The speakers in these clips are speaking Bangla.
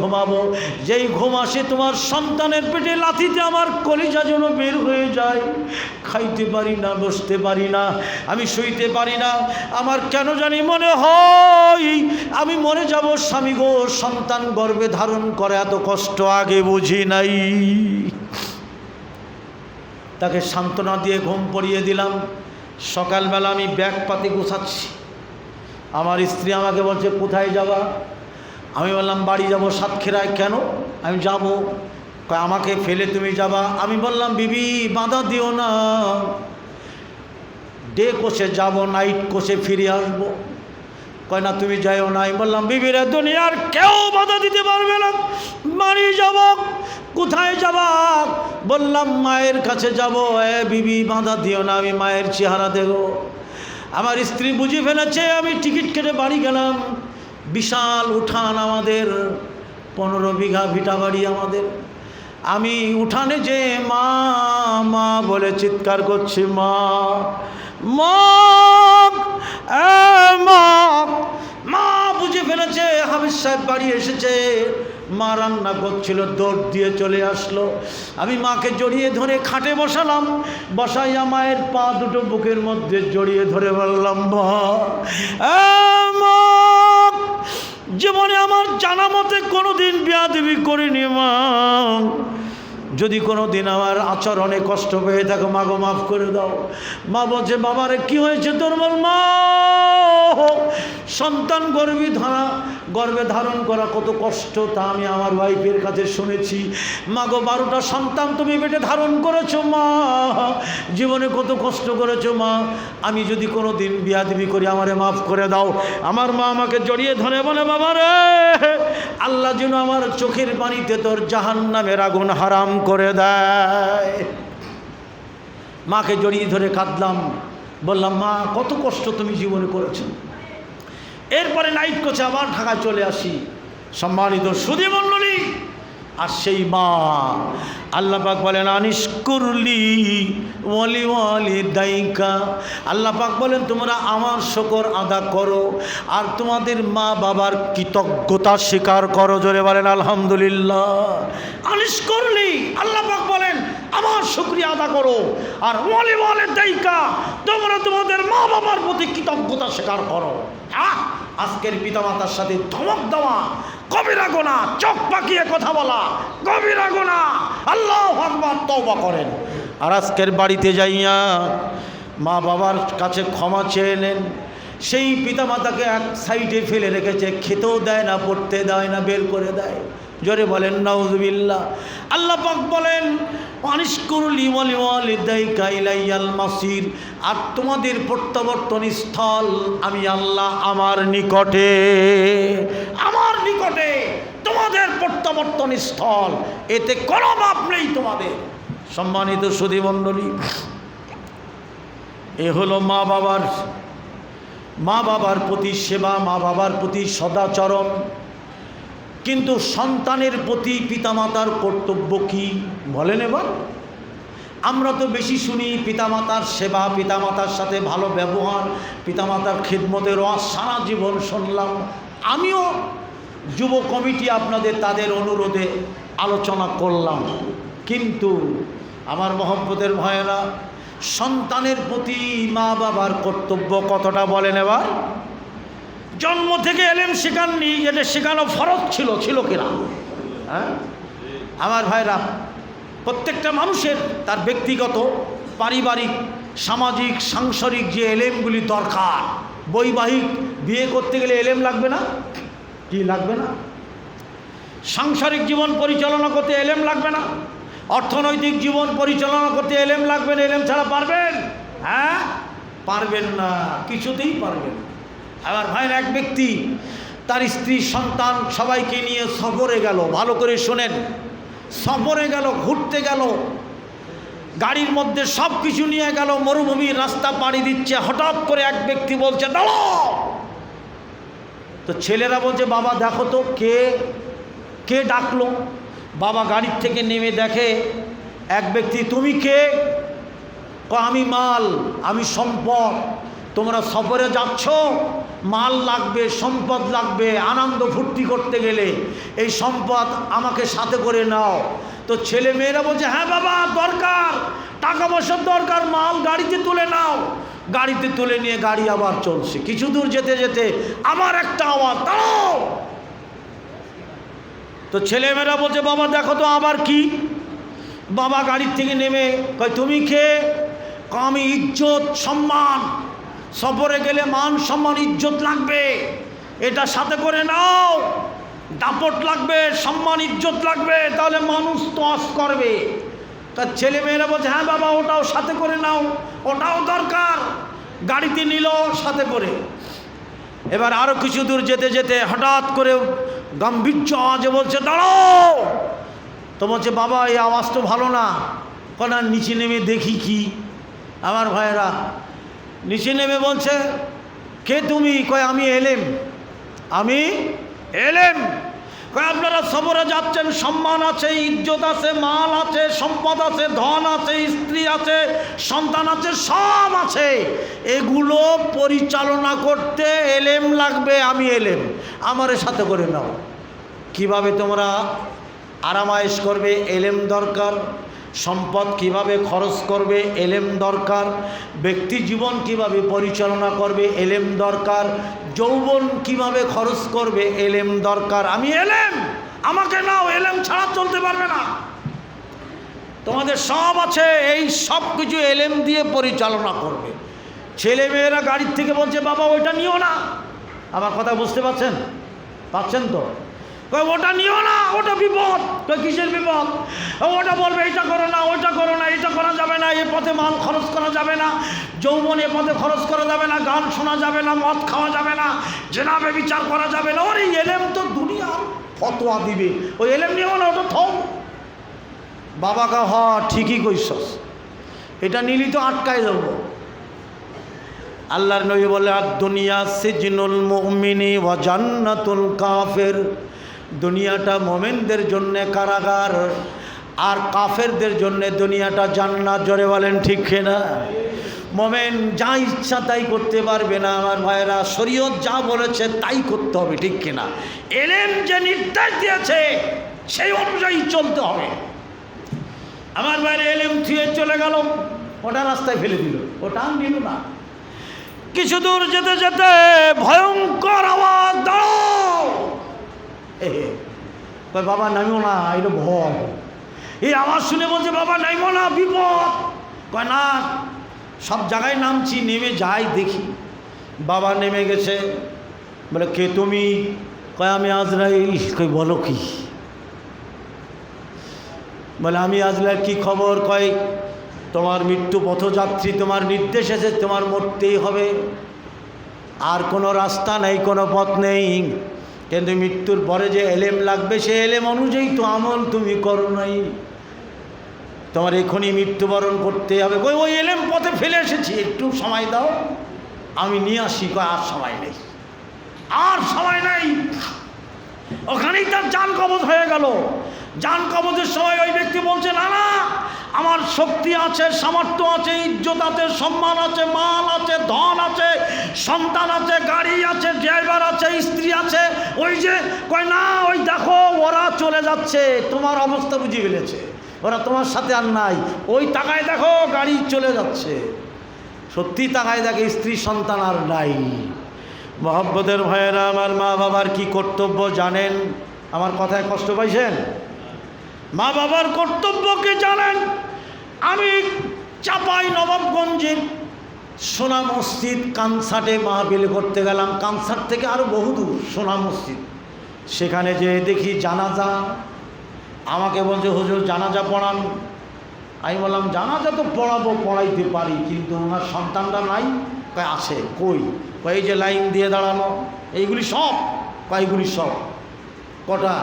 ঘুমাবো, যেই ঘুম আসে তোমার সন্তানের পেটে লাথিতে আমার কলিজা যেন বের হয়ে যায়। খাইতে পারি না, বসতে পারি না, আমি শুইতে পারি না। আমার কেন জানি মনে হয় আমি মরে যাব। স্বামী গো, সন্তান গর্ভে ধারণ করে এত কষ্ট আগে বুঝি নাই। তাকে সান্ত্বনা দিয়ে ঘুম পড়িয়ে দিলাম। সকালবেলা আমি ব্যাগ পাতি গুছাচ্ছি, আমার স্ত্রী আমাকে বলছে কোথায় যাবা? আমি বললাম বাড়ি যাব সাতক্ষীরায়। কেন? আমি যাব। আমাকে ফেলে তুমি যাবা? আমি বললাম বিবি বাধা দিও না, ডে কোষে যাব, নাইট কোষে ফিরে আসবো। কয় না তুমি যাইও না। আমি বললাম বিবিরা দুনিয়ার কেউ বাধা দিতে পারবে না, বাড়ি যাব। কোথায় যাবা? বললাম মায়ের কাছে যাব। বিবি বাধা দিও না, আমি মায়ের চেহারা দেব। আমার স্ত্রী বুঝে ফেলেছে। আমি টিকিট কেটে বাড়ি গেলাম। বিশাল উঠান আমাদের, 15 বিঘা ভিটা বাড়ি আমাদের। আমি উঠানে যে মা মা বলে চিৎকার করছি, মা মা মা। মা বুঝে ফেলেছে হাফিজ সাহেব বাড়ি এসেছে। মা রান্না করছিল, দৌড় দিয়ে চলে আসলো। আমি মাকে জড়িয়ে ধরে খাটে বসালাম। বসাইয়া মায়ের পা দুটো বুকের মধ্যে জড়িয়ে ধরে বললাম, মা জীবনে আমার জানা মতে কোনোদিন বেয়াদবি করিনি মা। যদি কোনো দিন আমার আচরণে কষ্ট পেয়ে থাকো মা গো মাফ করে দাও। মা বলছে বাবারে কি হয়েছে তোর? বল মা সন্তান গর্ভে ধারণ করা কত কষ্ট তা আমি আমার ওয়াইফের কাছে শুনেছি। মা গো 12টা সন্তান তুমি পেটে ধারণ করেছো মা, জীবনে কত কষ্ট করেছো মা। আমি যদি কোনো দিন বেয়াদবি করি আমারে মাফ করে দাও। আমার মা আমাকে জড়িয়ে ধরে বলে বাবারে আল্লাহ যেন আমার চোখের পানিতে তোর জাহান্নামের আগুন হারাম করে দেয়। মাকে জড়িয়ে ধরে কাঁদলাম, বললাম মা কত কষ্ট তুমি জীবনে করেছো। এরপরে নাইট কোচে আবার ঢাকায় চলে আসি। সম্মানিত সুধী মণ্ডলী, আর সেই মা আল্লাহ পাক বলেন আনিস করলি ওয়ালি ওয়ালি দায়িকা। আল্লাহ পাক বলেন তোমরা আমার শুকর আদা করো আর তোমাদের মা বাবার কৃতজ্ঞতা স্বীকার করো। জোরে বলেন আলহামদুলিল্লাহ। আনিস করলি আল্লাহ পাক বলেন আমার শুকরিয়া আদা করো, আর ওয়ালি ওয়ালি দায়িকা তোমরা তোমাদের মা বাবার প্রতি কৃতজ্ঞতা স্বীকার করো। আজকের পিতামাতার সাথে ধমক দেওয়া কবিরা গুনাহ, চোখ পাকিয়ে কথা বলা কবিরা গুনাহ। আল্লাহু আকবার, তওবা করেন। আর আজকের বাড়িতে যাইয়া মা বাবার কাছে ক্ষমা চেয়ে নেন। সেই পিতামাতাকে এক সাইডে ফেলে রেখেছে, খেতেও দেয় না, পড়তে দেয় না, বের করে দেয়। জোরে বলেন নাউজুবিল্লাহ। আল্লাহ পাক বলেন আনিশকুরলি ওয়ালিদাইকা ইলাইয়াল মাসির, আর তোমাদের প্রত্যাবর্তন স্থল আমি আল্লাহ আমার নিকটে, আমার নিকটে তোমাদের প্রত্যাবর্তন স্থল, এতে কোনো মাপ নেই তোমাদের। সম্মানিত সুধী মণ্ডলী, এ হলো মা বাবার প্রতি সেবা, মা বাবার প্রতি সদাচরণ। কিন্তু সন্তানের প্রতি পিতামাতার কর্তব্য কি বলেন? এবার আমরা তো বেশি শুনি পিতামাতার সেবা, পিতামাতার সাথে ভালো ব্যবহার, পিতামাতার খিদমতের ওয়াজ সারা জীবন শুনলাম। আমিও যুব কমিটি আপনাদের তাদের অনুরোধে আলোচনা করলাম। কিন্তু আমার মহব্বতের ভয়েরা, সন্তানের প্রতি মা বাবার কর্তব্য কতটা বলেন এবার? জন্ম থেকে এলেম শেখাননি, এটা শেখানো ফরজ ছিল কিনা? হ্যাঁ আমার ভাইরা, প্রত্যেকটা মানুষের তার ব্যক্তিগত, পারিবারিক, সামাজিক, সাংসারিক যে এলেমগুলি দরকার, বৈবাহিক বিয়ে করতে গেলে এলেম লাগবে না? কি লাগবে না? সাংসারিক জীবন পরিচালনা করতে এলেম লাগবে না? অর্থনৈতিক জীবন পরিচালনা করতে এলেম লাগবে না? এলেম ছাড়া পারবেন? হ্যাঁ পারবেন না, কিছুতেই পারবেন না। আমার ভাইয়ের এক ব্যক্তি তার স্ত্রী সন্তান সবাইকে নিয়ে সফরে গেল। ভালো করে শোনেন, সফরে গেল, ঘুরতে গেল, গাড়ির মধ্যে সব কিছু নিয়ে গেল, মরুভূমির রাস্তা পাড়ি দিচ্ছে। হঠাৎ করে এক ব্যক্তি বলছে দাঁড়াও। তো ছেলেরা বলছে বাবা দেখো তো কে ডাকলো। বাবা গাড়ির থেকে নেমে দেখে এক ব্যক্তি। তুমি কে? আমি মাল, আমি সম্পদ। তোমরা সফরে যাচ্ছ, মাল লাগবে, সম্পদ লাগবে, আনন্দ ফুর্তি করতে গেলে এই সম্পদ আমাকে সাথে করে নাও। তো ছেলে মেয়েরা বলছে হ্যাঁ বাবা দরকার, টাকা পয়সার দরকার, মাল গাড়িতে তুলে নাও। গাড়িতে তুলে নিয়ে গাড়ি আবার চলছে। কিছু দূর যেতে যেতে আবার একটা আওয়াজ, দাঁড়াও। তো ছেলেমেয়েরা বলছে বাবা দেখো তো আবার কি। বাবা গাড়ির থেকে নেমে কয় তুমি কে? আমি ইজ্জত সম্মান, সফরে গেলে মান সম্মান ইজ্জত লাগবে, এটা সাথে করে নাও। দাপট লাগবে, সম্মান ইজ্জত লাগবে, তাহলে মানুষ তোয়াজ করবে। তার ছেলে মেয়েরা বলছে হ্যাঁ বাবা ওটাও সাথে করে নাও, ওটাও দরকার। গাড়িতে নিল সাথে করে। এবার আরও কিছু দূর যেতে যেতে হঠাৎ করে গাম্ভীর্য আওয়াজে বলছে দাঁড়াও। তো বলছে বাবা এই আওয়াজ তো ভালো না, কনার নিচে নেমে দেখি কি। আমার ভাইয়েরা নিচে নেমে বলছে কে তুমি? কয় আমি এলেম। আমি এলেম। কয় আপনারা সফরে যাচ্ছেন, সম্মান আছে, ইজ্জত আছে, মাল আছে, সম্পদ আছে, ধন আছে, স্ত্রী আছে, সন্তান আছে, সব আছে। এগুলো পরিচালনা করতে এলেম লাগবে। আমি এলেম, আমার সাথে করে নাও। কিভাবে তোমরা আরামায়েশ করবে এলেম দরকার। সম্পদ কিভাবে খরচ করবে এলেম দরকার। ব্যক্তি জীবন কিভাবে পরিচালনা করবে এলেম দরকার। যৌবন কিভাবে খরচ করবে এলেম দরকার। আমি এলেম, আমাকে নাও, এলেম ছাড়া চলতে পারবে না। তোমাদের সব আছে, এই সব কিছু এলেম দিয়ে পরিচালনা করবে। ছেলে মেয়েরা গাড়ির থেকে বলছে বাবা ওইটা নিও না। আমার কথা বুঝতে পারছেন? পাচ্ছেন তো? ওটা নিও না, ওটা বিপদ। কিসের বিপদ? ওটা বলবে এটা করো না, ওইটা করো না, এটা করা যাবে না, এ পথে মাল খরচ করা যাবে না, যৌবন এ পথে খরচ করা যাবে না, গান শোনা যাবে না, মদ খাওয়া যাবে না, জেনাবে বিচার করা যাবে না। ওর এই এলেম তো দুনিয়ার ফতোয়া দিবে, ওই এলেম নিও না, ওটা থম। বাবাকে হ ঠিকই কইছস, এটা নিলি তো আটকায় যাবো। আল্লাহর নবী বলে আর দুনিয়া সিজনুল মুমিনি ওয়া জান্নাতুল কাফের। দুনিয়াটা মোমেনদের জন্যে কারাগার, আর কাফেরদের জন্যে দুনিয়াটা জান্নাত। জোরে বলেন ঠিক কিনা? মোমেন যা ইচ্ছা তাই করতে পারবে না আমার ভাইয়েরা, শরীয়ত যা বলেছে তাই করতে হবে, ঠিক কিনা? এলেম যে নির্দেশ দিয়েছে সেই অনুযায়ী চলতে হবে। আমার ভাইয়েরা এলেম থুয়ে চলে গেল, ওটা রাস্তায় ফেলে দিল, ওটা নিল না। কিছু দূর যেতে যেতে ভয়ঙ্কর আওয়াজ, দাঁড়াও। বাবা নামিও না, এটা ভয়। এই আওয়াজ শুনে বলছে বাবা নামিও না, বিপদ। কয় না, সব জায়গায় নামছি, নেমে যাই দেখি। বাবা নেমে গেছে। বলে কে তুমি? কয় আমি আজরাইল। কই বলো কি? বলে আমি আজরাইল। কি খবর? কয় তোমার মৃত্যু পথযাত্রী, তোমার নির্দেশ আছে, তোমার মরতেই হবে, আর কোনো রাস্তা নেই, কোনো পথ নেই। কিন্তু মৃত্যুর পরে যে এলেম লাগবে সে এলেম অনুযায়ী তো আমল তুমি করো নাই, তোমার এখনই মৃত্যুবরণ করতে হবে। কই ওই এলেম পথে ফেলে এসেছি, একটু সময় দাও, আমি নিয়ে আসি। কয় আর সময় নেই, আর সময় নেই। ওখানেই তার জান কবজ হয়ে গেল। জান কবজের সময় ওই ব্যক্তি বলছে না না, আমার শক্তি আছে, সামর্থ্য আছে, ইজ্জত আছে, সম্মান আছে, মাল আছে, ধন আছে, সন্তান আছে, গাড়ি আছে, ড্রাইভার আছে, স্ত্রী আছে। ওই যে কয় না, ওই দেখো ওরা চলে যাচ্ছে, তোমার অবস্থা বুঝে ফেলেছে, ওরা তোমার সাথে আর নাই। ওই তাকায় দেখো গাড়ি চলে যাচ্ছে। সত্যি তাকায় দেখে স্ত্রী সন্তান আর নাই। মহব্বতের ভাইয়েরা, আমার মা বাবার কি কর্তব্য জানেন? আমার কথায় কষ্ট পাইছেন? মা বাবার কর্তব্যকে জানেন? আমি চাপাই নবাবগঞ্জের সোনা মসজিদ কানসার্টে মাহফিল করতে গেলাম। কানসার্ট থেকে আরও বহুদূর সোনা মসজিদ। সেখানে যে দেখি জানাজা। আমাকে বলছে হুজুর জানাজা পড়ান। আমি বললাম জানাজা তো পড়াবো, পড়াইতে পারি, কিন্তু ওনার সন্তানরা নাই। কয় আছে। কই? কয় এই যে লাইন দিয়ে দাঁড়ানো, এইগুলি সব। কয়গুলি সব? কটা?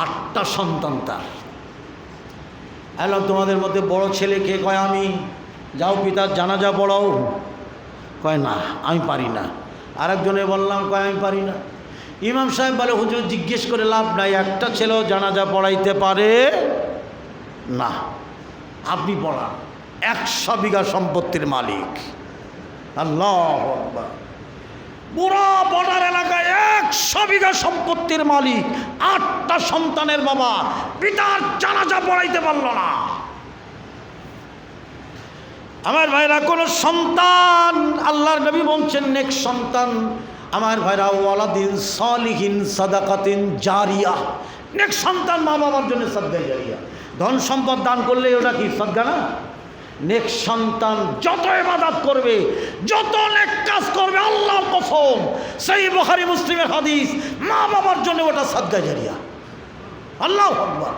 8টা সন্তান তার। এলাম তোমাদের মধ্যে বড় ছেলে কে? কয় আমি। যাও পিতার জানাজা পড়াও। কয় না আমি পারি না। আরেকজনে বললাম, কয় আমি পারি না। ইমাম সাহেব বলে হুজুর জিজ্ঞেস করে লাভ নাই, একটা ছেলেও জানাজা পড়াইতে পারে না, আপনি পড়ান। 100 বিঘা সম্পত্তির মালিক। আল্লাহু আকবার। পুরো বর্ডার এলাকায় 100 বিঘা সম্পত্তির মালিক, 8টা সন্তানের বাবা, পিতার জানাজা পড়াইতে পারল না। আমার ভাইরা, কোন সন্তান, আল্লাহর নবী বলছেন নেক সন্তান, আমার ভাইরা, ওয়ালাদিন সালিহিন সাদাকাতিন জারিয়া, নেক সন্তান মা বাবার জন্য সাদকা জারিয়া। ধন সম্পদ দান করলে ওটা কি সাদকা না? নেক সন্তান যত ইবাদত করবে, যত নেক কাজ করবে, আল্লাহর কসম, সহিহ বুখারী মুসলিমের হাদিস, মা বাবার জন্য ওটা সাদকা জারিয়া। আল্লাহু আকবার।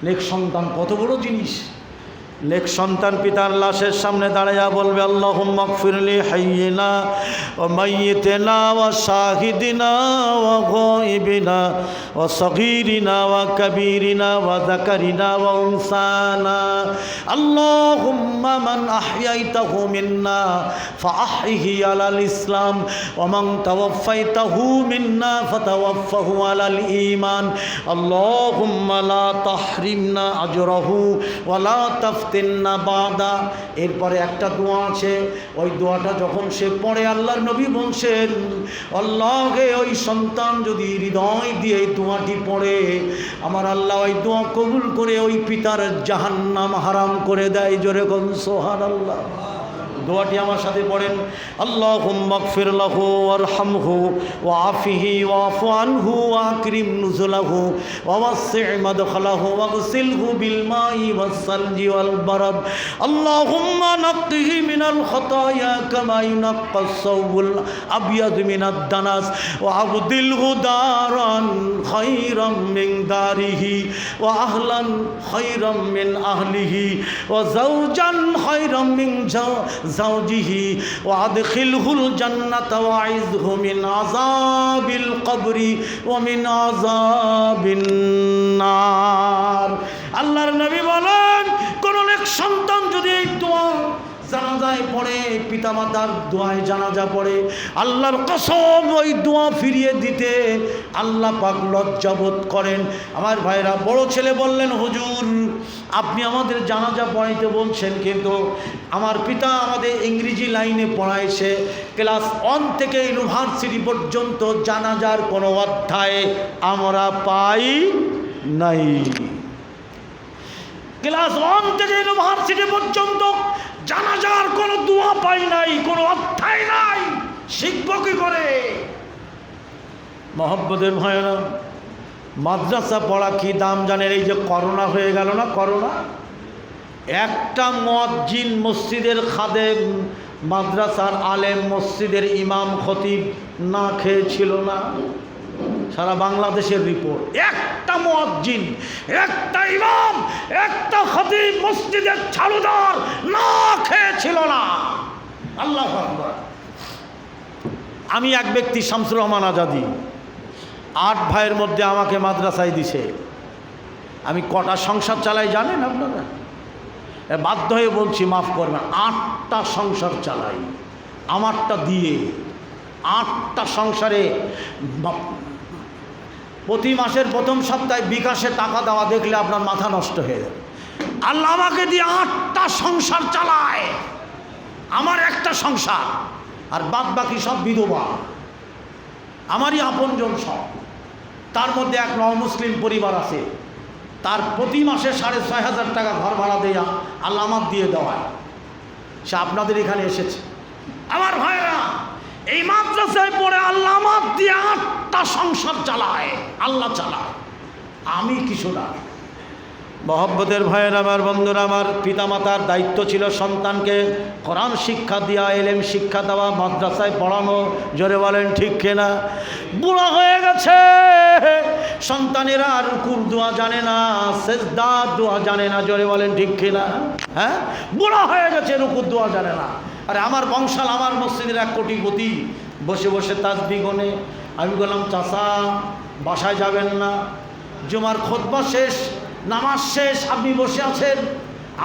নেক সন্তান কত বড় জিনিস। নেক সন্তান পিতার লাশের সামনে দাঁড়াইয়া বলবে, আল্লাহুম্মা গফিরলি হাইয়িনা ওয়া মাইয়িতিনা ওয়া শাহিদিনা ওয়া গায়িবিনা ওয়া সগীরিনা ওয়া কাবীরিনা ওয়া যাকারিনা ওয়া উনসানা, আল্লাহুম্মা মান আহইয়াইতাহু মিন্না ফাআহইহি আলাল ইসলাম ওয়া মান তাওয়াফাইতাহু মিন্না ফাতাওয়াফাহু আলাল ঈমান, আল্লাহুম্মা লা তাহরিমনা আজরাহু ওয়া লা তিন্না বাদা। এরপরে একটা দোয়া আছে, ওই দোয়াটা যখন সে পড়ে, আল্লাহর নবী বলছেন, আল্লাহকে ওই সন্তান যদি হৃদয় দিয়ে এই দোয়াটি পড়ে, আমার আল্লাহ ওই দোয়া কবুল করে ওই পিতার জাহান্নাম হারাম করে দেয়। জোরে কোন সুবহানাল্লাহ। দোয়াটি আমার সাথে পড়েন, আল্লাহুম্মা গফির লাহু ওয়ারহামহু ওয়াআফিহি ওয়াফু আনহু ওয়াকরিম নুজুলাহু ওয়াওয়াসি' মাদখালাহু ওয়াগসিলহু বিল মাই ওয়াস সালজি ওয়াল বারাদ, আল্লাহুম্মা নাক্কিহি মিনাল খাতায়া কামা ইউনাক্কাস সাওবুল আবয়াদ মিনাদ দানাস ওয়া আবদিলহু দারান খায়রাম মিন দারিহি ওয়া আহলান খায়রাম মিন আহলিহি ওয়া যাওজান খায়রাম মিন জাওজিহি ওয়া আদখিলহুল জান্নাতা ওয়া আইযহু মিন আযাবিল কবরি ওয়া মিন আযাবিন নার। আল্লাহর নবী বলেন, কোন এক সন্তান যদি এই দোয়া জানাজায় পড়ে, পিতামাতার দোয়ায় জানাজা পড়ে, আল্লাহর কসম ওই দোয়া ফিরিয়ে দিতে আল্লাহ পাক লজ্জাবোধ করেন। আমার ভাইরা, বড় ছেলে বললেন, হুজুর আপনি আমাদের জানাজা পড়াইতে বলছেন, কিন্তু আমার পিতা আমাদের ইংরেজি লাইনে পড়াইছে, ক্লাস 1 থেকে ইউনিভার্সিটি পর্যন্ত জানাজার কোনো অধ্যায় আমরা পাই নাই। ক্লাস 1 থেকে ইউনিভার্সিটি পর্যন্ত জানাজার কোনো দোয়া পাই নাই, কোনো অধ্যায় নাই, শিখব কি করে? মহব্বতের ভাইয়েরা, মাদ্রাসা পড়া কি দাম জানেন? এই যে করোনা হয়ে গেল না, করোনা, একটা মুয়াজ্জিন, মসজিদের খাদেম, মাদ্রাসার আলেম, মসজিদের ইমাম, খতিব না খেয়েছিল না। সারা বাংলাদেশের রিপোর্ট, একটা মুয়াজ্জিন, একটা ইমাম, একটা খতিব, মসজিদের ঝাড়ুদার না খেয়েছিল না। আল্লাহু আকবার। আমি এক ব্যক্তি, শামসুর রহমান আজাদি, 8 ভাইয়ের মধ্যে আমাকে মাদ্রাসায় দিছে। আমি কটা সংসার চালাই জানেন আপনারা? বাধ্য হয়ে বলছি, মাফ করবেন, 8টা সংসার চালাই আমারটা দিয়ে। 8টা সংসারে প্রতি মাসের প্রথম সপ্তাহে বিকাশে টাকা দেওয়া দেখলে আপনার মাথা নষ্ট হয়ে যাবে। আল্লাহ আমাকে দিয়ে 8টা সংসার চালায়, আমার একটা সংসার, আর বাদ বাকি সব বিধবা, আমারই আপনজন সব। তার মধ্যে এক মুসলিম পরিবার আছে, তার প্রতি মাসে 6,500 টাকা ঘর ভাড়া দেয়া আল্লাহ আমার দিয়ে দেওয়ায়, সে আপনাদের এখানে এসেছে। আমার ভাইরা, এই মাদ্রাসায় পড়ে আল্লাহ আমার দিয়ে 8টা সংসার চালায়, আল্লাহ চালায়, আমি কিছু না। মহব্বতের ভাইয়ের, আমার বন্ধুরা, আমার পিতামাতার দায়িত্ব ছিল সন্তানকে কোরআন শিক্ষা দেওয়া, এলেম শিক্ষা দেওয়া, মাদ্রাসায় পড়ানো। জোরে বলেন ঠিক কিনা? বুড়া হয়ে গেছে সন্তানেরা, রুকুর দোয়া জানে না, সেজদার দোয়া জানে না। জোরে বলেন ঠিক কিনা? হ্যাঁ, বুড়া হয়ে গেছে, রুকুর দোয়া জানে না। আরে আমার বংশাল, আমার মসজিদের 1 কোটিপতি বসে বসে তাসবিহ গোনে। আমি বললাম, চাচা বাসায় যাবেন না? জুমার খুতবা শেষ, নামাজ শেষ, আপনি বসে আছেন,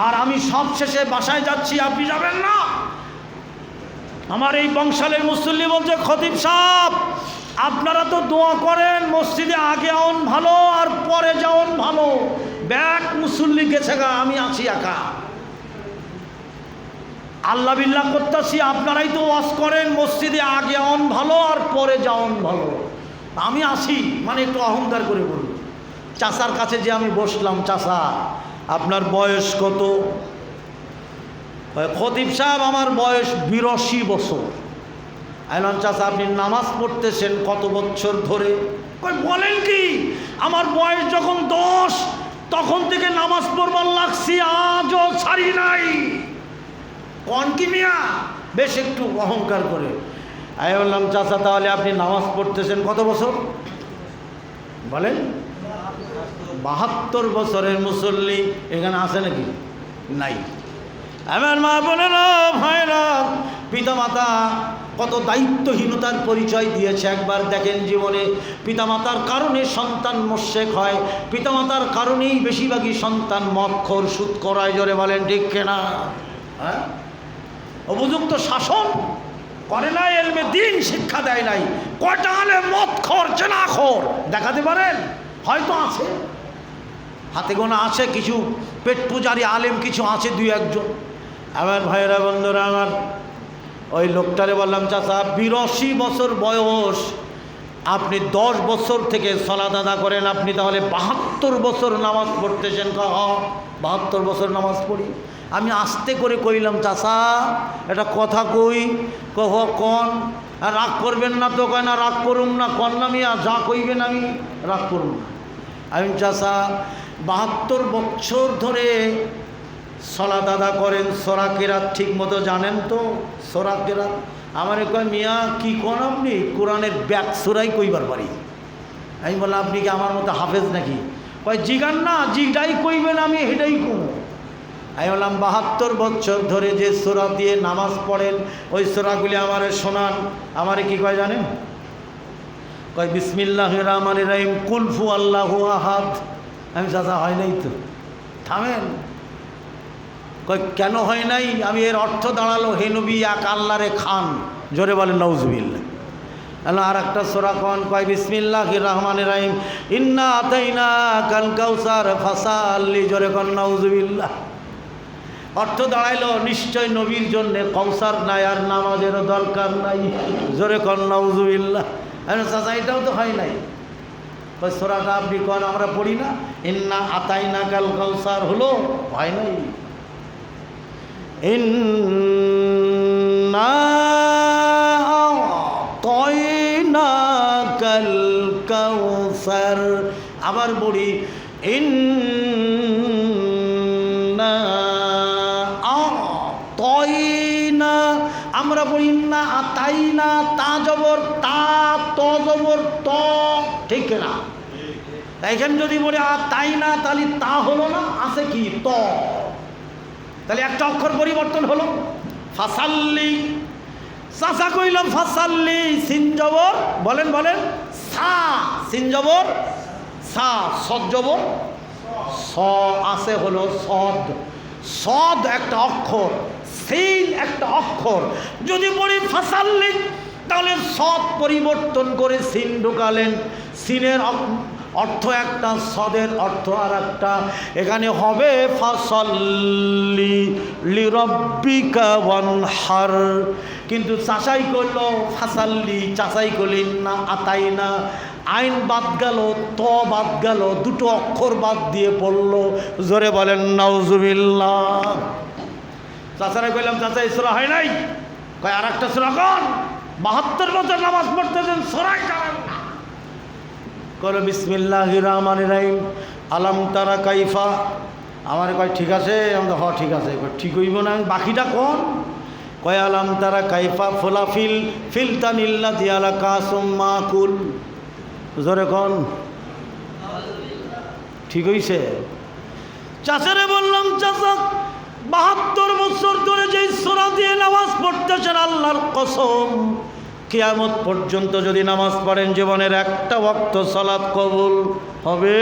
আর আমি সব শেষে বাসায় যাচ্ছি, আপনি যাবেন না? আমার এই বংশালের মুসল্লি বলছে, খতিব সাহেব আপনারা তো দোয়া করেন মসজিদে আগে আউন ভালো আর পরে যাওন ভালো, ব্যাগ মুসল্লি গেছে গা, আমি আছি একা। আল্লাহ বিল্লাহ করতেছি, আপনারাই তো ওয়াজ করেন মসজিদে আগে আউন ভালো আর পরে যাওন ভালো, আমি আসি মানে একটু অহংকার করে বলব। চাচার কাছে যে আমি বসলাম, চাচা আপনার বয়স কত? খতিব সাহেব আমার বয়স 82 বছর। আইলাম চাচা আপনি নামাজ পড়তেছেন কত বছর ধরে? বলেন কি, আমার বয়স যখন 10 তখন থেকে নামাজ পড়বার লাগছি, আজও ছাড়ি নাই। কন কি মিয়া? বেশ একটু অহংকার করে। আমি বললাম চাচা তাহলে আপনি নামাজ পড়তেছেন কত বছর বলেন? 72 বছরের মুসল্লি এখানে আছে নাকি? নাই। আমার মা বোনেরা ভাইরা, পিতামাতা কত দায়িত্বহীনতার পরিচয় দিয়েছে একবার দেখেন জীবনে। পিতামাতার কারণে সন্তান মোশেক হয়, পিতামাতার কারণেই বেশিরভাগই সন্তান মদখোর সুদ করায়। জোরে বলেন ঠিক কিনা? হ্যাঁ, উপযুক্ত শাসন করে নাই, এলমে দিন শিক্ষা দেয় নাই। কয়টা আলে মদখোর জেনাখোর দেখাতে পারেন? হয়তো আছে, হাতে গোনা আছে কিছু পেট পূজারি আলেম, কিছু আছে 2-1 জন। আমার ভাইয়েরা বন্ধুরা আমার, ওই লোকটারে বললাম চাচা 82 বছর বয়স, আপনি 10 বছর থেকে সালাত আদা করেন, আপনি তাহলে 72 বছর নামাজ পড়তেছেন? 72 বছর নামাজ পড়ি। আমি আস্তে করে কইলাম চাচা এটা কথা কই, কন আর রাগ করবেন না তো? কয় না রাগ করুম না, কন না মিয়া, যা কইবেন আমি রাগ করুম না। আমি চাচা 72 বছর ধরে সালাত আদা করেন, সূরা কিরাত ঠিক মতো জানেন তো? সূরা কিরাত আমারে কয় মিয়া কি কোন আপনি কোরআনের ব্যাক সূরাই কইবার পারি। আমি বললাম আপনি কি আমার মতো হাফেজ নাকি? কয় জিগান না, জিগাই কইবেন আমি হেটাই কম। আমি বললাম 72 বছর ধরে যে সূরা দিয়ে নামাজ পড়েন ওই সূরাগুলি আমারে শোনান। আমারে কি কয় জানেন? কয় বিসমিল্লাহির রহমানির রহিম, কুল হু আল্লাহু আহাদ। আমি চাচা হয় নাই তো, থামেন। কয় কেন হয় নাই? আমি এর অর্থ দাঁড়ালো হে নবী এক আল্লাহরে খান। জোরে বলেন নাউজুবিল্লাহ। আর একটা সূরা কোন? কয় বিসমিল্লাহির রহমানির রহিম, ইন্না আতাইনা কাল কাউসার ফাসাল্লি। জোরে কোন নাউজুবিল্লাহ। অর্থ দাঁড়াইলো নিশ্চয় নবীর জন্যে কৌসার নাই আর নামাজেরও দরকার নাই। জোরে কোন নাউজুবিল্লাহ। চাচা এটাও তো হয় নাই। ওই সূরাটা আপনি কোন আমরা পড়ি না? ইন্না আতাইনা কাল কাউসার হলো, হয় নাই। ইন্না আতাইনা কাল কাউসার। আবার বলি ইন্না আতাইনা, আমরা বলি না আতাইনা, তা জবর তা, ত জবর ত, ঠিক না? এইখানে যদি বলি আতাইনা তাহলে তা হলো না, আছে কি ত, তাহলে একটা অক্ষর পরিবর্তন হলো। ফাসাল্লি, চাচা কইলাম ফাসাল্লি, সিন জবর বলেন বলেন সা, সিন জবর সা, সদ জবর স, আছে হলো সদ। সদ একটা অক্ষর, সিন একটা অক্ষর। যদি বলি ফাসাল্লি তাহলে সদ পরিবর্তন করে সিন ঢুকালেন। সিনের অর্থ একটা, সদের অর্থ আর একটা। এখানে হবে ফাসাল্লি লিরাব্বিকা ওয়ানহার। কিন্তু চাচাই করল ফাসাল্লি, চাচাই করলেন না আতাইনা। আইন বাদ গেল, ত বাদ গেল, 2 অক্ষর বাদ দিয়ে পড়লো। জোরে বলেন নাউজুবিল্লাহ। চাচারা কইলাম চাচা এই সূরা হয় নাই? কয় আর একটা সূরা কোন? 72 বছর নামাজ পড়তেছেন, সূরাই জানেন না। কল বিসমিল্লাহির রহমানির রহিম, আলাম তারা কাইফা। আমার কয় ঠিক আছে, আমরা হ ঠিক আছে। ঠিক হইব না, বাকিটা কোন? কয় আলাম তারা কাইফা ফোলাফিল ফিলতানিল্লা দিয়ালা কাসুম মাকুল। জোরে কোন? ঠিক হইছে? চাচারে বললাম চাচা 72 বছর ধরে যেই সূরা দিয়ে নামাজ পড়তেছেন, আল্লাহর কসম কিয়ামত পর্যন্ত যদি নামাজ পড়েন জীবনের একটা ওয়াক্ত সালাত কবুল হবে।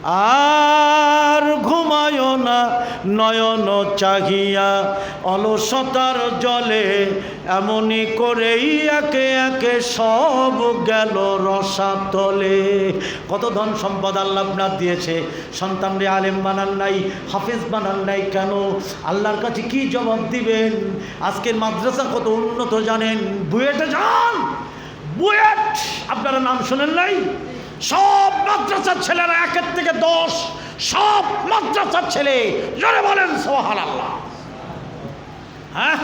আর ঘুমায় না নয়ন চাহিয়া অলসতার জলে, এমনি করেই একে একে সব গেল রসাতলে। কত ধন সম্পদ আল্লাহ আপনার দিয়েছে, সন্তানরে আলেম বানান নাই, হাফেজ বানান নাই, কেন? আল্লাহর কাছে কি জবাব দিবেন? আজকের মাদ্রাসা কত উন্নত জানেন? বুয়েটে যান, বুয়েট আপনারা নাম শোনেন নাই? সব মাদ্রাসার ছেলেরা 1 থেকে 10, সব মাদ্রাসার ছেলে, জোরে বলেন সুবহানাল্লাহ। হ্যাঁ,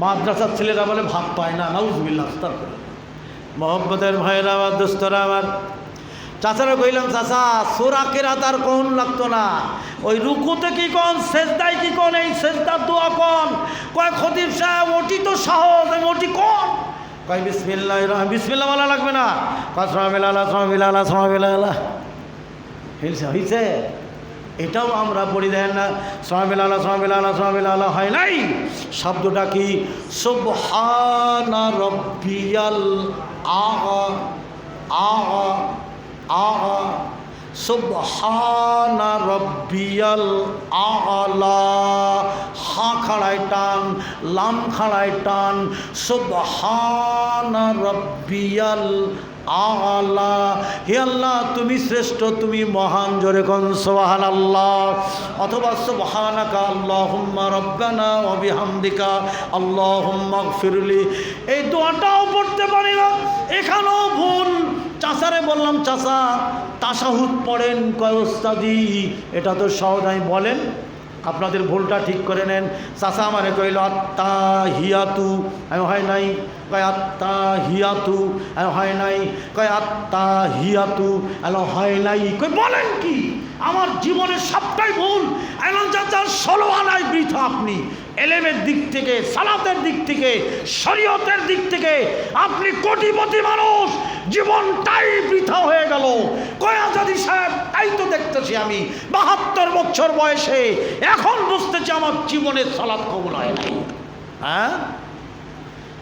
মাদ্রাসার ছেলেরা বলে ভাত পায় না, নাউজুবিল্লাহ। মোহাম্মদের ভাইরা আমার, দোস্তরা আমার, চাচারা কইলাম, চাচা সূরা কেরাত আর কোন লাগতো না, ওই রুকুতে কি কোন, সেজদায় কি কোন, এই সেজদার দোয়া কোন? কয় খতিব সাহেব ওটি তো সহজ, আমি ওটি কোন? কয় বিসমিল্লাহির রহমানির, বিসমিল্লাহ বলা লাগবে না, হয়েছে। এটাও আমরা পড়ি, দেন না সামিল্লাহ হয় নাই। শব্দটা কি? সুবহানা রব্বিয়াল আ'লা, সুবহানা রব্বিয়াল আ'লা, হা খাড়ায় টান, লাম খাড়ায় টান, সুবহানা রব্বিয়াল আ'লা। হে আল্লাহ তুমি শ্রেষ্ঠ, তুমি মহান, জোরে কোন সুবহানাল্লাহ। অথবা সুবহানাকা আল্লাহুম্মা রব্বানা ওয়া বিহামদিকা আল্লাহুম্মা গফিরলি। এই দোয়াটাও পড়তে পারি না, এখানেও ভুল। চাচারে বললাম, চাচা তাশাহুদ পড়েন। কয় ওস্তাদি এটা তো সহজ, আমি বলেন আপনাদের ভুলটা ঠিক করে নেন। চাচা আমারে কইল আত্তাহিয়াতু, আমি হয় নাই। কয় আত্তাহিয়াতু, আমি হয় নাই। কয় আত্তাহিয়াতু, আমি হয় নাই। কই বলেন কি? আমার জীবনের সবটাই ভুল। এখন চাচা 16 আনায় বৃথা। আপনি এলেমের দিক থেকে, সালাতের দিক থেকে, শরীয়তের দিক থেকে আপনি কোটিপতি মানুষ, জীবনটাই বৃথা হয়ে গেল। কয় আজাদি সাহেব, তাই তো দেখতেছি আমি 72 বছর বয়সে এখন বুঝতেছি আমার জীবনের সালাত কবুল হয় নাই। হ্যাঁ,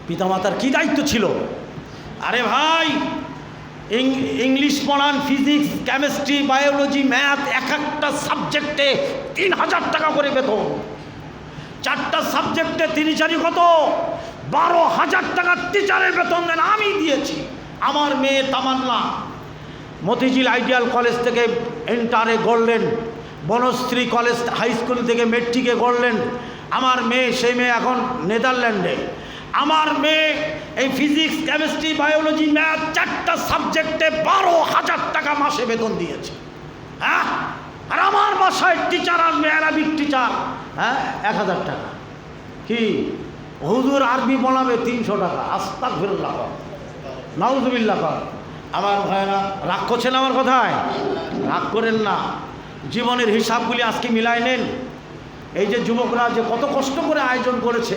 পিতামাতার কি দায়িত্ব ছিল? আরে ভাই, ইংলিশ পড়ান, ফিজিক্স, কেমিস্ট্রি, বায়োলজি, ম্যাথ, এক একটা সাবজেক্টে 3000 টাকা করে বেতন। 4টা সাবজেক্টে 3 কত? 12,000 টাকার টিচারের বেতন দেন। আমি দিয়েছি। আমার মেয়ে তামান্না মতিঝিল আইডিয়াল কলেজ থেকে এন্টারে গড়লেন, বনশ্রী কলেজ হাই স্কুল থেকে মেট্রিকে গড়লেন। আমার মেয়ে, সেই মেয়ে এখন নেদারল্যান্ডে। আমার মেয়ে এই ফিজিক্স, কেমিস্ট্রি, বায়োলজি, ম্যাথ 4টা সাবজেক্টে 12,000 টাকা মাসে বেতন দিয়েছে। হ্যাঁ, আর আমার বাসায় টিচার আর অ্যারাবিক টিচার, হ্যাঁ 1000 টাকা। কি হুজুর আরবি পড়াবে 300 টাকা। আস্তাগফিরুল্লাহ, নাউজুবিল্লাহ। আমার ভাইরা রাগ করছেন আমার কথায়? রাগ করেন না। জীবনের হিসাবগুলি আজকে মিলাই নেন। এই যে যুবকরা যে কত কষ্ট করে আয়োজন করেছে,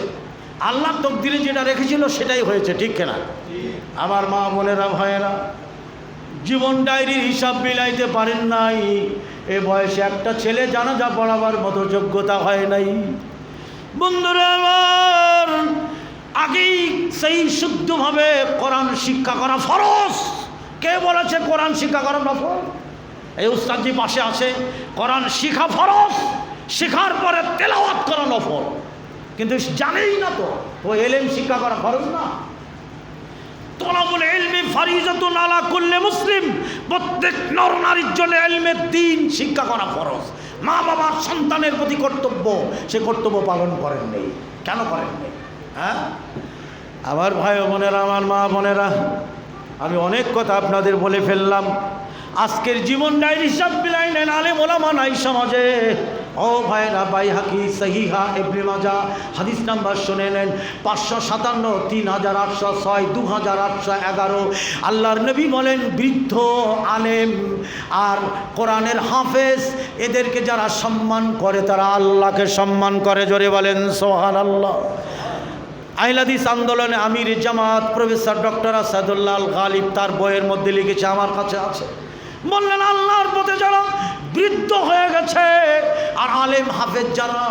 আল্লাহ তকদিরে যেটা রেখেছিল সেটাই হয়েছে, ঠিক কিনা? আমার মা বোনেরা, ভাইয়েরা, জীবন ডায়েরির হিসাব মিলাইতে পারেন নাই। এ বয়সে একটা ছেলে জানাজা পড়াবার মতো যোগ্যতা হয় নাই। বন্ধুরা আমার, আগেই সেই শুদ্ধভাবে কোরআন শিক্ষা করা ফরজ। কে বলেছে কোরআন শিক্ষা করা নফল? এই উস্তাদজি পাশে আছে। কোরআন শিখা ফরজ, শেখার পরে তেলাওয়াত করা নফল। কিন্তু জানেই না তো ও এলেম শিক্ষা করা ফরজ না। তলাবুল ইলমি ফারিজাতুন আলা কুল্লি মুসলিম। প্রত্যেক নর নারীর জন্য ইলমে দ্বীন শিক্ষা করা ফরজ। মা বাবার সন্তানের প্রতি কর্তব্য, সে কর্তব্য পালন করেন নেই। কেন করেন নেই? হ্যাঁ, আমার ভাই বোনেরা, আমার মা বোনেরা, আমি অনেক কথা আপনাদের বলে ফেললাম। আজকের জীবন ডায়েরি হিসাব মিলাই নেন। আলেম ওলামা নাই সমাজে। ও ভাইরা, বাইহাকি, সহিহা, ইবনে মাজাহ হাদিস নাম্বার শুনে নেন 557, 3806, 2811। আল্লাহর নবী বলেন, বৃদ্ধ আলেম আর কোরআনের হাফেজ এদেরকে যারা সম্মান করে তারা আল্লাহকে সম্মান করে। জোরে বলেন সুবহানাল্লাহ। আহলে হাদিস আন্দোলনে আমির জামাত প্রফেসর ডক্টর আসাদুল্লাহ আল গালিব তার বইয়ের মধ্যে লিখেছে, আমার কাছে আছে। বললেন, আল্লাহর পথে যারা বৃদ্ধ হয়ে গেছে আর আলেম হাফেজ যারা,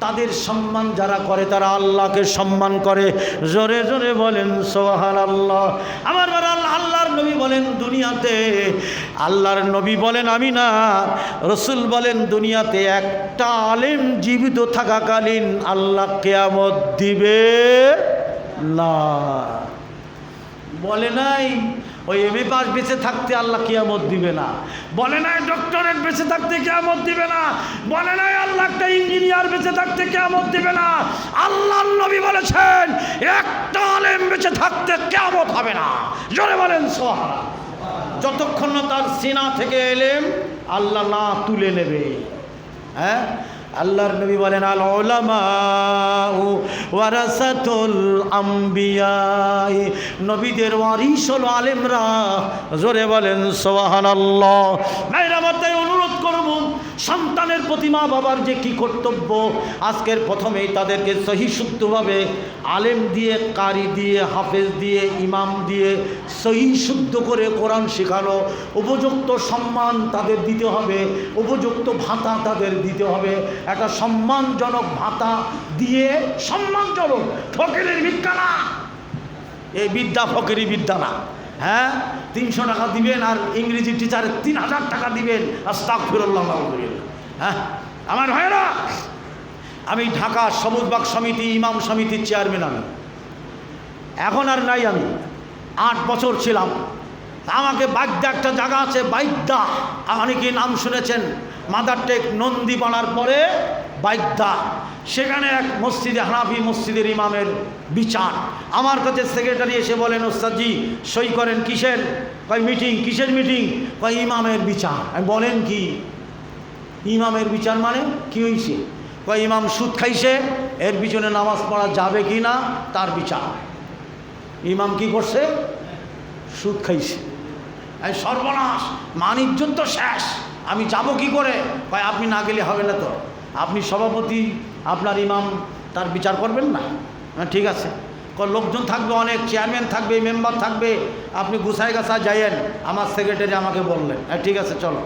তাদের সম্মান যারা করে তারা আল্লাহকে সম্মান করে। জোরে জোরে বলেন সুবহানাল্লাহ। আমার আল্লাহর নবী বলেন দুনিয়াতে, আল্লাহর নবী বলেন আমি না, রসুল বলেন দুনিয়াতে একটা আলেম জীবিত থাকাকালীন আল্লাহ কিয়ামত দিবে না। বলে নাই ওই এমএ পাস বেঁচে থাকতে আল্লাহ কিয়ামত দিবে না, বলে নাই ডক্টরেট বেঁচে থাকতে কিয়ামত দিবে না, বলে নাই আল্লাহ একটা ইঞ্জিনিয়ার বেঁচে থাকতে কিয়ামত দিবে না। আল্লাহর নবী বলেছেন একটা আলেম বেঁচে থাকতে কিয়ামত হবে না। জোরে বলেন সুবহানাল্লাহ। যতক্ষণ না তার সিনা থেকে এলেম আল্লাহ না তুলে নেবে। হ্যাঁ, আল্লাহর নবী বলেন আল উলামাউ ওয়ারাসাতুল আম্বিয়া, নবীদের ওয়ারিস হলো আলেমরা। জোরে বলেন সুবহানাল্লাহ। ভাইরা মাতায় অনুরোধ করব, সন্তানের প্রতি মা বাবার যে কি কর্তব্য, আজকের প্রথমেই তাদেরকে সহি শুদ্ধভাবে আলেম দিয়ে, কারি দিয়ে, হাফেজ দিয়ে, ইমাম দিয়ে সহি শুদ্ধ করে কোরআন শেখানো, উপযুক্ত সম্মান তাদের দিতে হবে, উপযুক্ত ভাতা তাদের দিতে হবে। একটা সম্মানজনক ভাতা দিয়ে, সম্মানজনক, ফকিরের ভিক্ষা না, এই বিদ্যা ফকিরি বিদ্যা না। হ্যাঁ, 300 টাকা দিবেন আর ইংরেজি টিচারের 3000 টাকা দিবেন, আস্তাগফিরুল্লাহ। হ্যাঁ আমার ভাইরা, আমি ঢাকা সবুজবাগ সমিতি ইমাম সমিতির চেয়ারম্যান। আমি এখন আর নাই, আমি 8 বছর ছিলাম। আমাকে বাইদ্যা একটা জায়গা আছে, বাইদ্যা, অনেকে নাম শুনেছেন, মাদারটেক নন্দীপাড়ার পরে বাইদ্যা, সেখানে এক মসজিদে, হানাফি মসজিদের ইমামের বিচার। আমার কাছে সেক্রেটারি এসে বলেন ওস্তাদজি সই করেন। কিসের? কয় মিটিং। কিসের মিটিং? কয় ইমামের বিচার। আমি বলেন কি ইমামের বিচার মানে কি হয়েছে? কয় ইমাম সুদ খাইছে, এর পিছনে নামাজ পড়া যাবে কি না তার বিচার। ইমাম কি করছে? সুদ খাইছে। এই সর্বনাশ, মান ইজ্জত তো শেষ, আমি যাব কি করে? কয় আপনি না গেলে হবে না, তো আপনি সভাপতি, আপনার ইমাম তার বিচার করবেন না? ঠিক আছে। লোকজন থাকবে অনেক, চেয়ারম্যান থাকবে, মেম্বার থাকবে, আপনি গুছায় গাছায় যাইয়েন। আমার সেক্রেটারি আমাকে বললেন ঠিক আছে চলো।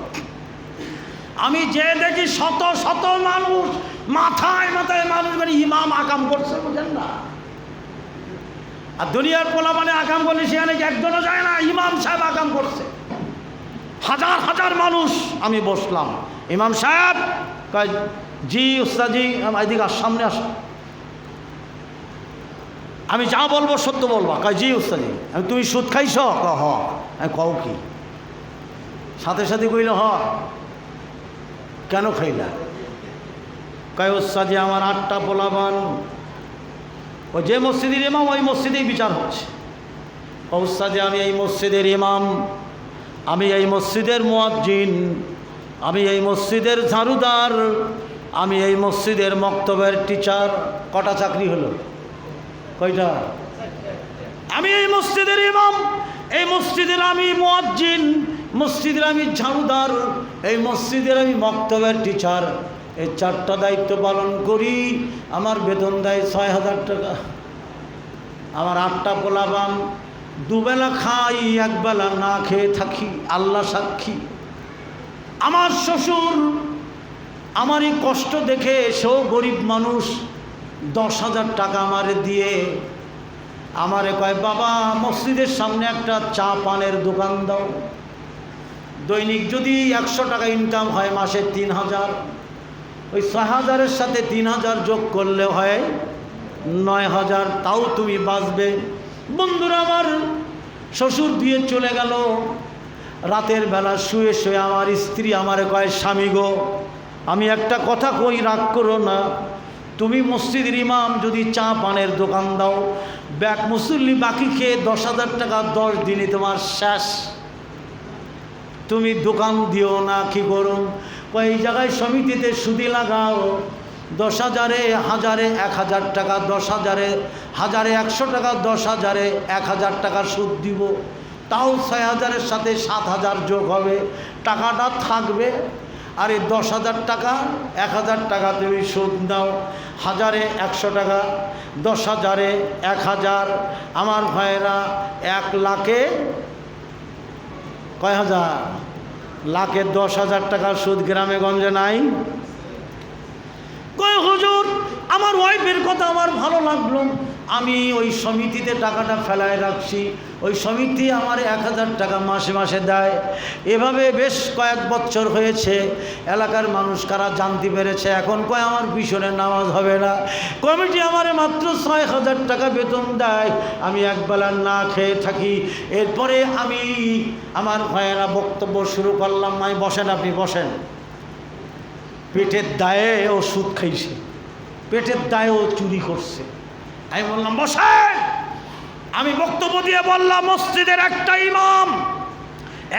আমি যে দেখি শত শত মানুষ, মাথায় মাথায় মানুষ, মানে ইমাম আকাম করছে, বুঝেন না? আর দুনিয়ার পোলা মানে আকাম করলে সেখানে একজনও যায় না, ইমাম সাহেব আকাম করছে। হাজার হাজার মানুষ। আমি বসলাম, ইমাম সাহেব কয় জি উস্তাদজি, এদিকে সামনে আস, আমি যা বলবো সত্য বলবা। কয় জি উস্তাদজি। আমি তুমি সুদ খাইছ? হ। আমি কও কি? সাথে সাথে কইল হ। কেন খাইলা? কয় উস্তাদজি আমার 8টা পোলাবান, ও যে মসজিদের ইমাম ওই মসজিদেই বিচার হচ্ছে। উস্তাদজি আমি এই মসজিদের ইমাম, আমি এই মসজিদের মুয়াজ্জিন, আমি এই মসজিদের ঝাড়ুদার, আমি এই মসজিদের মক্তবের টিচার। কটা চাকরি হলো? কয়টা? আমি এই মসজিদের ইমাম, এই মসজিদের আমি মুয়াজ্জিন, মসজিদের আমি ঝাড়ুদার, এই মসজিদের আমি মক্তবের টিচার। এই 4টা দায়িত্ব পালন করি, আমার বেতন দেয় 6000 টাকা। আমার 8টা পোলাবান, দুবেলা খাই, একবেলা না খেয়ে থাকি, আল্লাহ সাক্ষী। আমার শ্বশুর আমার এই কষ্ট দেখে এসেও গরিব মানুষ 10,000 টাকা আমারে দিয়ে আমারে কয় বাবা মসজিদের সামনে একটা চা পানের দোকান দাও। দৈনিক যদি 100 টাকা ইনকাম হয়, মাসে 3000, ওই 6000-এর সাথে 3000 যোগ করলে হয় 9000, তাও তুমি বাঁচবে। বন্ধুরা, আমার শ্বশুর দিয়ে চলে গেল। রাতের বেলা শুয়ে শুয়ে আমার স্ত্রী আমারে কয় স্বামী গো, আমি একটা কথা কই, রাগ করো না, তুমি মসজিদের ইমাম যদি চা পানের দোকান দাও, ব্যাক মুসল্লি বাকি খেয়ে 10,000 টাকা 10 দিনে তোমার শেষ। তুমি দোকান দিও না, কি করো? কয় এই জায়গায় সমিতিতে সুদি লাগাও, 10,000-এ 1000-এ 1000 টাকা, 10,000-এ 1000-এ 100 টাকা, 10,000-এ 1000 টাকা সুদ দিব, তাও 6000-এর সাথে 7000 যোগ হবে, টাকাটা থাকবে। আর এই 10,000 টাকা 1000 টাকা তুমি সুদ দাও, 1000-এ 100 টাকা, 10,000-এ 1000। আমার ভাইয়েরা 1 লাখে কয় হাজার? লাখে 10,000 টাকা সুদ গ্রামে গঞ্জে নাই। কয় হুজুর আমার ওয়াইফের কথা আমার ভালো লাগলো, আমি ওই সমিতিতে টাকাটা ফেলায় রাখছি, ওই সমিতি আমার 1000 টাকা মাসে মাসে দেয়। এভাবে বেশ কয়েক বছর হয়েছে। এলাকার মানুষ কারা জানতে পেরেছে, এখন কয় আমার পিছনে নামাজ হবে না। কমিটি আমার মাত্র 6000 টাকা বেতন দেয়, আমি একবেলা না খেয়ে থাকি। এরপরে আমি আমার ভাইয়েরা বক্তব্য শুরু করলাম। মাই বসেন, আপনি বসেন। পেটের দায়ে ও সুদ খাইছে, পেটের দায়ে ও চুরি করছে। আমি বললাম বসেন। আমি বক্তব্য দিয়ে বললাম, মসজিদের একটা ইমাম,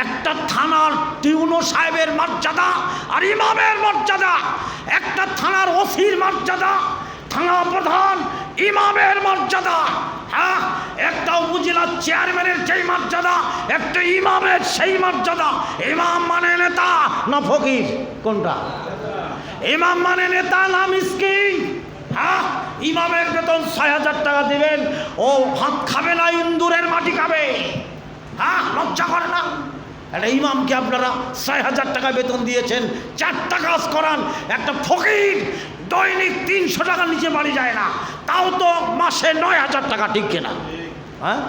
একটা থানার টিউনো সাহেবের মর্যাদা আর ইমামের মর্যাদা, একটা থানার ওসির মর্যাদা, থানা প্রধান ইমামের মর্যাদা, হ্যাঁ, একটা উপজেলার চেয়ারম্যানের যেই মর্যাদা, একটা ইমামের সেই মর্যাদা। ইমাম মানে নেতা না ফকির? কোনটা? ইমাম মানে নেতা না মিসকিন? হ্যাঁ, ইমামের বেতন 6000 টাকা দিবেন, ও ভাত খাবে না ইন্দুরের মাটি খাবে? হ্যাঁ, লজ্জা করে না? একটা ইমামকে আপনারা 6000 টাকা বেতন দিয়েছেন, 4টা কাজ করান। একটা ফকির দৈনিক 300 টাকার নিচে বাড়ি যায় না, তাও তো মাসে 9000 টাকা, ঠিক কিনা? হ্যাঁ,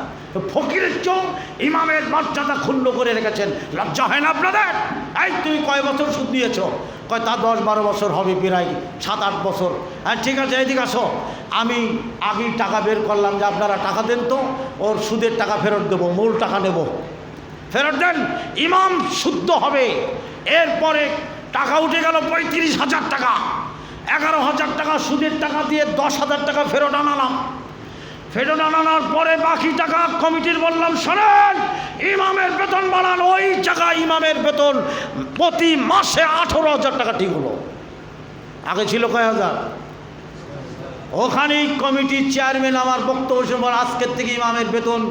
ফকিরের চোখ ইমামের মর্যাদা ক্ষুণ্ণ করে রেখেছেন। লজ্জা হয় না আপনাদের? এই তুমি কয় বছর সুদ দিয়েছ? কয় তা 10-12 বছর হবে, প্রায় 7-8 বছর। হ্যাঁ ঠিক আছে, এইদিকে আসো। আমি আগেই টাকা বের করলাম যে আপনারা টাকা দেন তো, ওর সুদের টাকা ফেরত দেবো, মূল টাকা নেব। ফেরত দেন, ইমাম শুদ্ধ হবে। এরপরে টাকা উঠে গেল 35,000 টাকা। 11,000 টাকা সুদের টাকা দিয়ে 10,000 টাকা ফেরত আনালাম। ফেরত আনানোর পরে বাকি টাকা কমিটির বললাম, শোনেন, ইমামের বেতন বাড়ান। ওই জায়গায় ইমামের বেতন প্রতি মাসে 18,000 টাকা ঠিক হলো। আগে ছিল কয় হাজার? ওখানেই কমিটির চেয়ারম্যান আমার বক্তব্য শুনবার, আজকের থেকে ইমামের বেতন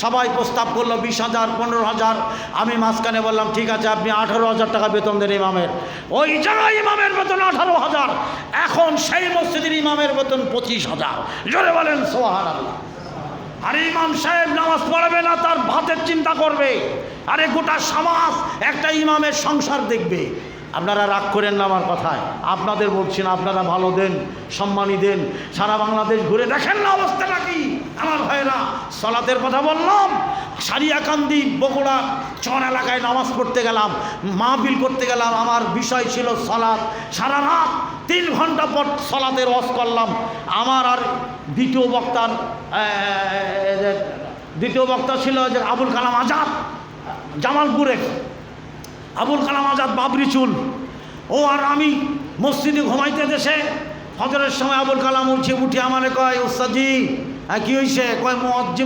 সবাই প্রস্তাব করলো 20,000, 15,000। আমি মাঝখানে বললাম ঠিক আছে, আপনি 18,000 টাকা বেতন দেন ইমামের। ওই জায়গায় ইমামের বেতন 18,000। এখন সেই মসজিদের ইমামের বেতন 25,000। জোরে বলেন সুবহানাল্লাহ। আর ইমাম সাহেব নামাজ পড়াবে না, তার ভাতের চিন্তা করবে। আরে গোটা সমাজ একটা ইমামের সংসার দেখবে। আপনারা রাগ করেন না আমার কথায়, আপনাদের বলছি না, আপনারা ভালো দেন, সম্মানী দেন। সারা বাংলাদেশ ঘুরে দেখেন না অবস্থাটা কি আমার ভাইরা। সলাতের কথা বললাম, সারিয়াকান্দি বগুড়া চর এলাকায় নামাজ পড়তে গেলাম, মাহফিল করতে গেলাম। আমার বিষয় ছিল সলাত। সারা রাত 3 ঘন্টা পর সলাতের ওয়াজ করলাম। আমার আর দ্বিতীয় বক্তা ছিল যে আবুল কালাম আজাদ, জামালপুরে আবুল কালাম আজাদ, বাবরি চুল। ও আর আমি মসজিদে ঘুমাইতে দেশে ফজরের সময় আবুল কালাম উঠে আমারে কয়, ওস্তাদজি কি হয়েছে? কয় মুয়াজ্জিন